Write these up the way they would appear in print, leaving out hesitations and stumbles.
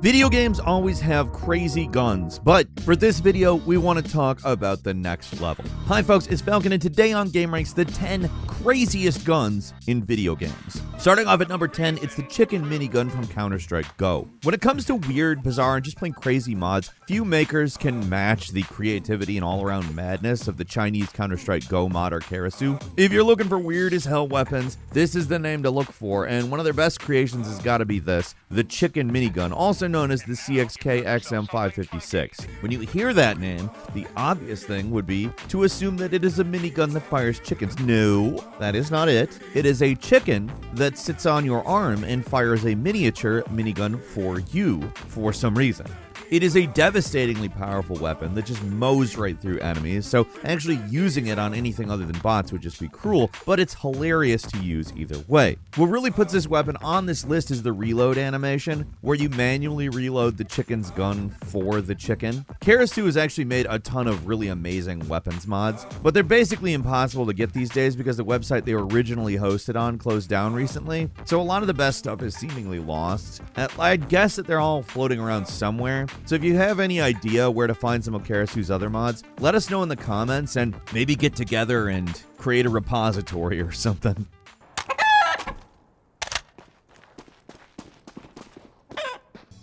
Video games always have crazy guns, but for this video, we want to talk about the next level. Hi folks, it's Falcon, and today on gameranx, the 10 craziest guns in video games. Starting off at number 10, it's the chicken minigun from Counter-Strike Go. When it comes to weird, bizarre, and just plain crazy mods, few makers can match the creativity and all-around madness of the Chinese Counter-Strike Go modder Karasu. If you're looking for weird as hell weapons, this is the name to look for, and one of their best creations has got to be this, the chicken minigun, also known as the CXK XM556. When you hear that name, the obvious thing would be to assume that it is a minigun that fires chickens. No, that is not it. It is a chicken that sits on your arm and fires a miniature minigun for you for some reason. It is a devastatingly powerful weapon that just mows right through enemies, so actually using it on anything other than bots would just be cruel, but it's hilarious to use either way. What really puts this weapon on this list is the reload animation, where you manually reload the chicken's gun for the chicken. Karasu has actually made a ton of really amazing weapons mods, but they're basically impossible to get these days because the website they were originally hosted on closed down recently, so a lot of the best stuff is seemingly lost. I'd guess that they're all floating around somewhere. So if you have any idea where to find some of Karasu's other mods, let us know in the comments and maybe get together and create a repository or something.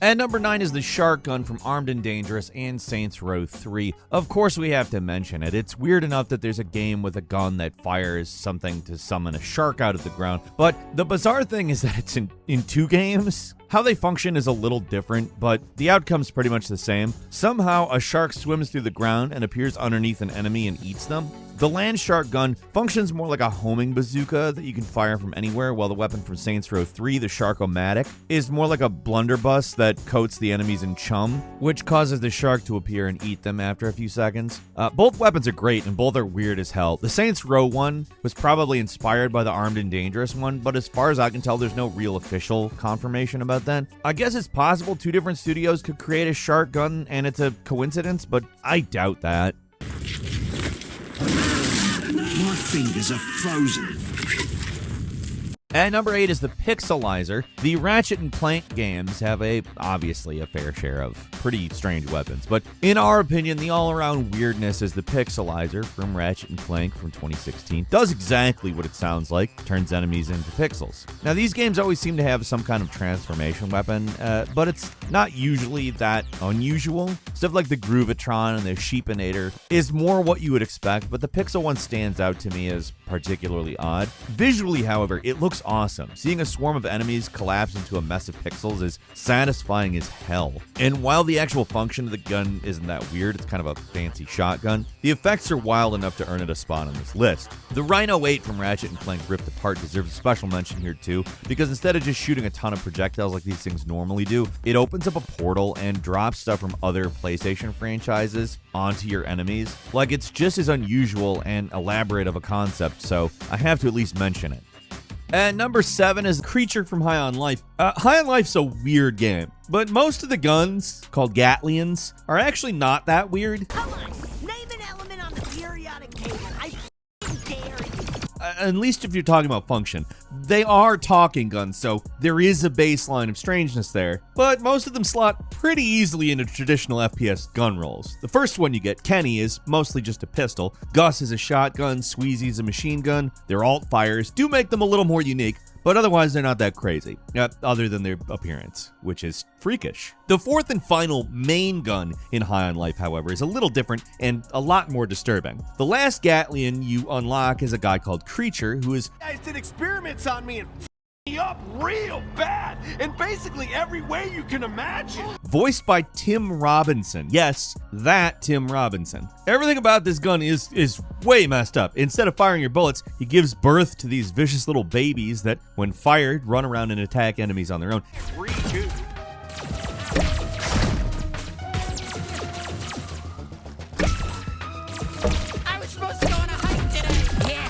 At number 9 is the shark gun from Armed and Dangerous and Saints Row 3. Of course we have to mention it. It's weird enough that there's a game with a gun that fires something to summon a shark out of the ground, but the bizarre thing is that it's in 2 games. How they function is a little different, but the outcome's pretty much the same. Somehow a shark swims through the ground and appears underneath an enemy and eats them. The land shark gun functions more like a homing bazooka that you can fire from anywhere, while the weapon from Saints Row 3, the Shark-O-Matic, is more like a blunderbuss that coats the enemies in chum, which causes the shark to appear and eat them after a few seconds. Both weapons are great, and both are weird as hell. The Saints Row one was probably inspired by the Armed and Dangerous one, but as far as I can tell, there's no real official confirmation about that. I guess it's possible 2 different studios could create a shark gun, and it's a coincidence, but I doubt that. My fingers are frozen. At number 8 is the Pixelizer. The Ratchet and Clank games have obviously a fair share of pretty strange weapons, but in our opinion, the all-around weirdness is the Pixelizer from Ratchet and Clank from 2016. Does exactly what it sounds like, turns enemies into pixels. Now, these games always seem to have some kind of transformation weapon, but it's not usually that unusual. Stuff like the Groovatron and the Sheepinator is more what you would expect, but the Pixel one stands out to me as particularly odd. Visually, however, it looks awesome. Seeing a swarm of enemies collapse into a mess of pixels is satisfying as hell. And while the actual function of the gun isn't that weird, it's kind of a fancy shotgun, the effects are wild enough to earn it a spot on this list. The Rhino 8 from Ratchet and Clank Rift Apart deserves a special mention here too, because instead of just shooting a ton of projectiles like these things normally do, it opens up a portal and drops stuff from other PlayStation franchises onto your enemies. Like, it's just as unusual and elaborate of a concept, so I have to at least mention it. At number 7 is Creature from High on Life. High on Life's a weird game, but most of the guns, called Gatlians, are actually not that weird. Come on, name an element on the periodic table. I dare you. At least if you're talking about function. They are talking guns, so there is a baseline of strangeness there, but most of them slot pretty easily into traditional FPS gun rolls. The first one you get, Kenny, is mostly just a pistol. Gus is a shotgun, Sweezy's a machine gun. Their alt fires do make them a little more unique, but otherwise they're not that crazy, other than their appearance, which is freakish. The fourth and final main gun in High on Life, however, is a little different and a lot more disturbing. The last Gatlian you unlock is a guy called Creature, who is— You guys did experiments on me and me up real bad in basically every way you can imagine. voiced by Tim Robinson. Yes, that Tim Robinson. Everything about this gun is way messed up. Instead of firing your bullets, he gives birth to these vicious little babies that, when fired, run around and attack enemies on their own. 3, 2. I was supposed to go on a hike today. Yeah.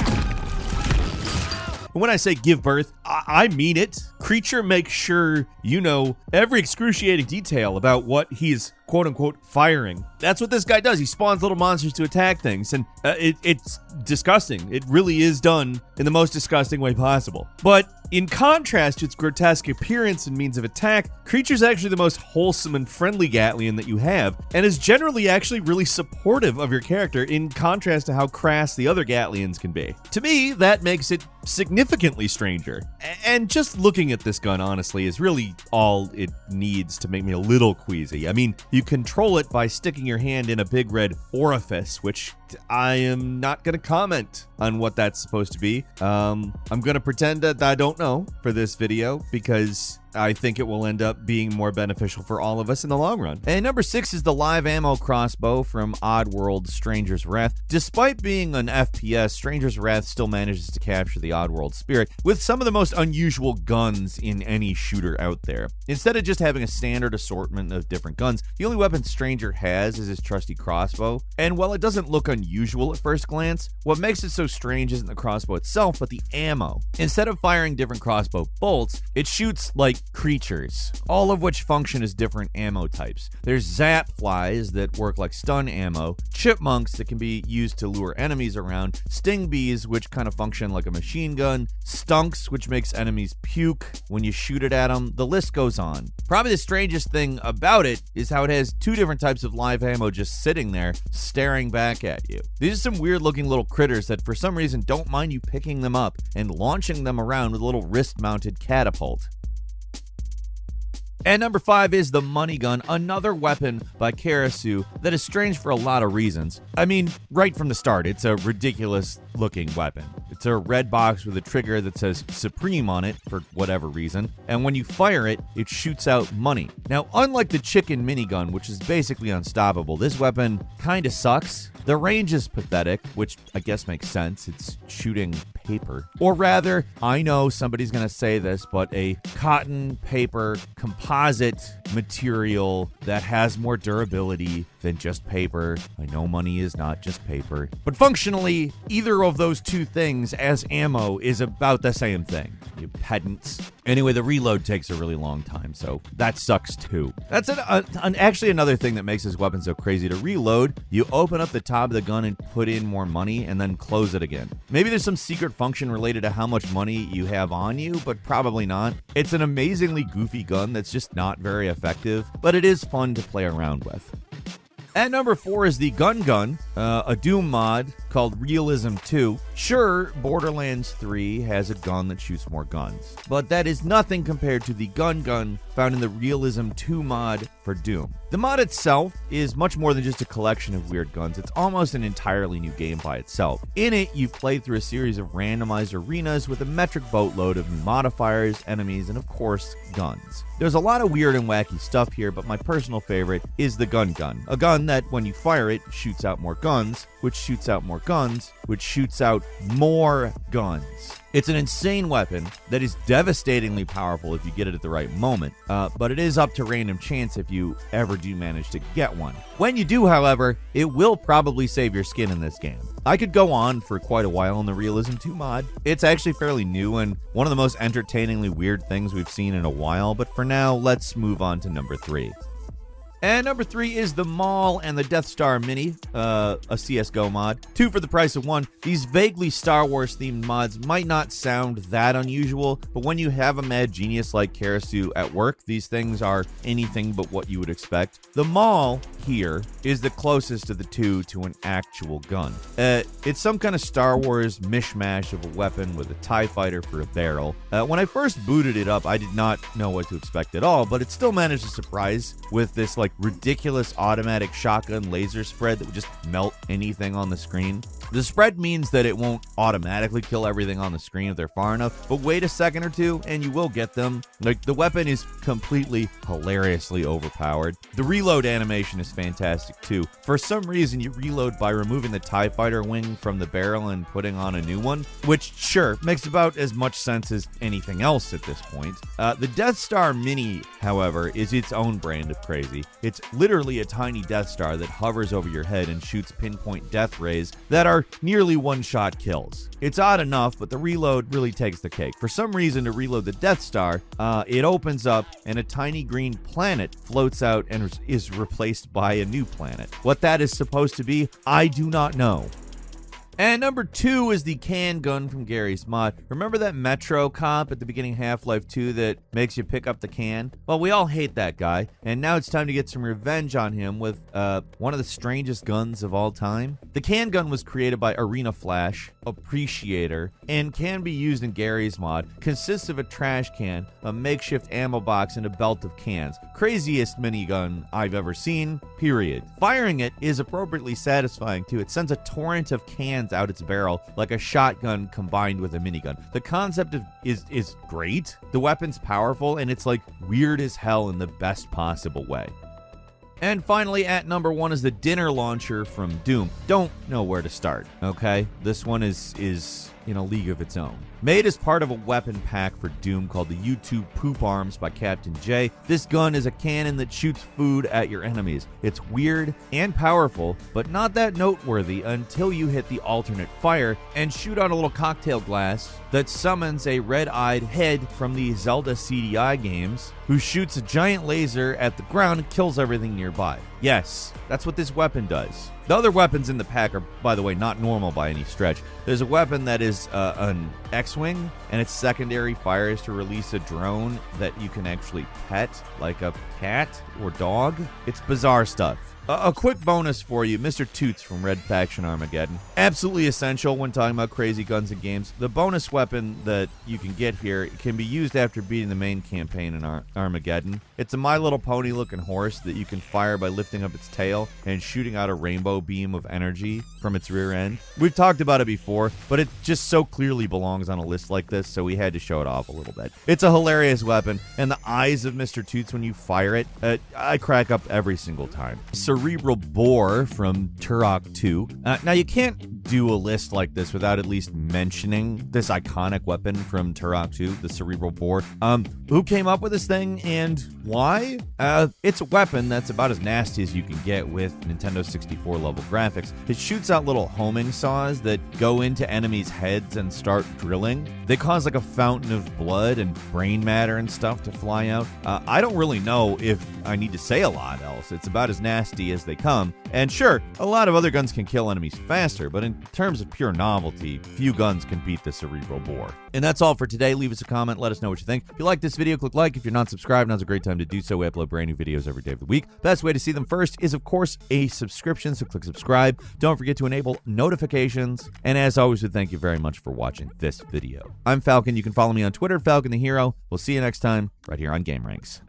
And when I say give birth, I mean it. Creature makes sure you know every excruciating detail about what he's quote-unquote firing. That's what this guy does. He spawns little monsters to attack things, and it's disgusting. It really is done in the most disgusting way possible. But in contrast to its grotesque appearance and means of attack, Creature's actually the most wholesome and friendly Gatlian that you have, and is generally actually really supportive of your character in contrast to how crass the other Gatlians can be. To me, that makes it significantly stranger. And just looking at this gun, honestly, is really all it needs to make me a little queasy. I mean, you control it by sticking your hand in a big red orifice, which I am not going to comment on what that's supposed to be. I'm going to pretend that I don't know for this video because I think it will end up being more beneficial for all of us in the long run. And number 6 is the live ammo crossbow from Oddworld Stranger's Wrath. Despite being an FPS, Stranger's Wrath still manages to capture the Oddworld spirit with some of the most unusual guns in any shooter out there. Instead of just having a standard assortment of different guns, the only weapon Stranger has is his trusty crossbow. And while it doesn't look unusual at first glance, what makes it so strange isn't the crossbow itself, but the ammo. Instead of firing different crossbow bolts, it shoots like creatures, all of which function as different ammo types. There's zap flies that work like stun ammo, chipmunks that can be used to lure enemies around, sting bees which kind of function like a machine gun, stunks which makes enemies puke when you shoot it at them. The list goes on. Probably the strangest thing about it is how it has 2 different types of live ammo just sitting there staring back at you. These are some weird looking little critters that for some reason don't mind you picking them up and launching them around with a little wrist mounted catapult. And number 5 is the Minigun, another weapon by Karasu that is strange for a lot of reasons. I mean, right from the start, it's a ridiculous looking weapon. It's a red box with a trigger that says Supreme on it for whatever reason, and when you fire it, it shoots out money. Now, unlike the chicken minigun, which is basically unstoppable, this weapon kinda sucks. The range is pathetic, which I guess makes sense. It's shooting paper. Or rather, I know somebody's gonna say this, but a cotton paper composite material that has more durability than just paper. I know money is not just paper, but functionally, either of those two things as ammo is about the same thing. You pedants. Anyway, the reload takes a really long time, so that sucks too. That's actually another thing that makes this weapon so crazy. To reload, you open up the top of the gun and put in more money and then close it again. Maybe there's some secret function related to how much money you have on you, but probably not. It's an amazingly goofy gun that's just not very effective, but it is fun to play around with. At number 4 is the Cangun, a Doom mod called Realism 2. Sure, Borderlands 3 has a gun that shoots more guns, but that is nothing compared to the Cangun found in the Realism 2 mod for Doom. The mod itself is much more than just a collection of weird guns. It's almost an entirely new game by itself. In it, you've played through a series of randomized arenas with a metric boatload of new modifiers, enemies, and of course, guns. There's a lot of weird and wacky stuff here, but my personal favorite is the Cangun, a gun that, when you fire it, shoots out more guns, which shoots out more guns, which shoots out more guns. It's an insane weapon that is devastatingly powerful if you get it at the right moment, but it is up to random chance if you ever do manage to get one. When you do, however, it will probably save your skin in this game. I could go on for quite a while on the Realism 2 mod. It's actually fairly new and one of the most entertainingly weird things we've seen in a while, but for now, let's move on to number 3. And number 3 is the Maul and the Death Star Mini, a CSGO mod. 2 for the price of 1. These vaguely Star Wars themed mods might not sound that unusual, but when you have a mad genius like Karasu at work, these things are anything but what you would expect. The Maul here is the closest of the two to an actual gun. It's some kind of Star Wars mishmash of a weapon with a TIE fighter for a barrel. When I first booted it up, I did not know what to expect at all, but it still managed to surprise with this ridiculous automatic shotgun laser spread that would just melt anything on the screen. The spread means that it won't automatically kill everything on the screen if they're far enough, but wait a second or two and you will get them. The weapon is completely hilariously overpowered. The reload animation is fantastic too. For some reason, you reload by removing the TIE fighter wing from the barrel and putting on a new one, which sure makes about as much sense as anything else at this point. The Death Star Mini, however, is its own brand of crazy. It's literally a tiny Death Star that hovers over your head and shoots pinpoint death rays that are are nearly one-shot kills. It's odd enough, but the reload really takes the cake. For some reason, to reload the Death Star, it opens up and a tiny green planet floats out and is replaced by a new planet. What that is supposed to be, I do not know. And number 2 is the Cangun from Garry's Mod. Remember that Metro cop at the beginning of Half-Life 2 that makes you pick up the can? Well, we all hate that guy, and now it's time to get some revenge on him with one of the strangest guns of all time. The Cangun was created by Arena Flash, Appreciator, and can be used in Garry's Mod. Consists of a trash can, a makeshift ammo box, and a belt of cans. Craziest minigun I've ever seen, period. Firing it is appropriately satisfying too. It sends a torrent of cans out its barrel like a shotgun combined with a minigun. The concept is great. The weapon's powerful, and it's like weird as hell in the best possible way. And finally, at number 1 is the dinner launcher from Doom. Don't know where to start, okay? This one is in a league of its own. Made as part of a weapon pack for Doom called the U2 Poop Arms by Captain J, this gun is a cannon that shoots food at your enemies. It's weird and powerful, but not that noteworthy until you hit the alternate fire and shoot out a little cocktail glass that summons a red-eyed head from the Zelda CDI games who shoots a giant laser at the ground and kills everything nearby. Yes, that's what this weapon does. The other weapons in the pack are, by the way, not normal by any stretch. There's a weapon that is an X-Wing, and its secondary fire is to release a drone that you can actually pet, like a cat or dog. It's bizarre stuff. A quick bonus for you, Mr. Toots from Red Faction Armageddon. Absolutely essential when talking about crazy guns and games. The bonus weapon that you can get here can be used after beating the main campaign in Armageddon. It's a My Little Pony looking horse that you can fire by lifting up its tail and shooting out a rainbow beam of energy from its rear end. We've talked about it before, but it just so clearly belongs on a list like this, so we had to show it off a little bit. It's a hilarious weapon, and the eyes of Mr. Toots when you fire it, I crack up every single time. Cerebral Bore from Turok 2. Now, you can't do a list like this without at least mentioning this iconic weapon from Turok 2, the Cerebral Bore. Who came up with this thing and why? It's a weapon that's about as nasty as you can get with Nintendo 64 level graphics. It shoots out little homing saws that go into enemies' heads and start drilling. They cause like a fountain of blood and brain matter and stuff to fly out. I don't really know if I need to say a lot else. It's about as nasty as they come. And sure, a lot of other guns can kill enemies faster, but in terms of pure novelty, few guns can beat the Cerebral Bore. And that's all for today. Leave us a comment. Let us know what you think. If you like this video, click like. If you're not subscribed, now's a great time to do so. We upload brand new videos every day of the week. Best way to see them first is, of course, a subscription, so click subscribe. Don't forget to enable notifications. And as always, we thank you very much for watching this video. I'm Falcon. You can follow me on Twitter, Falcon the Hero. We'll see you next time right here on gameranx.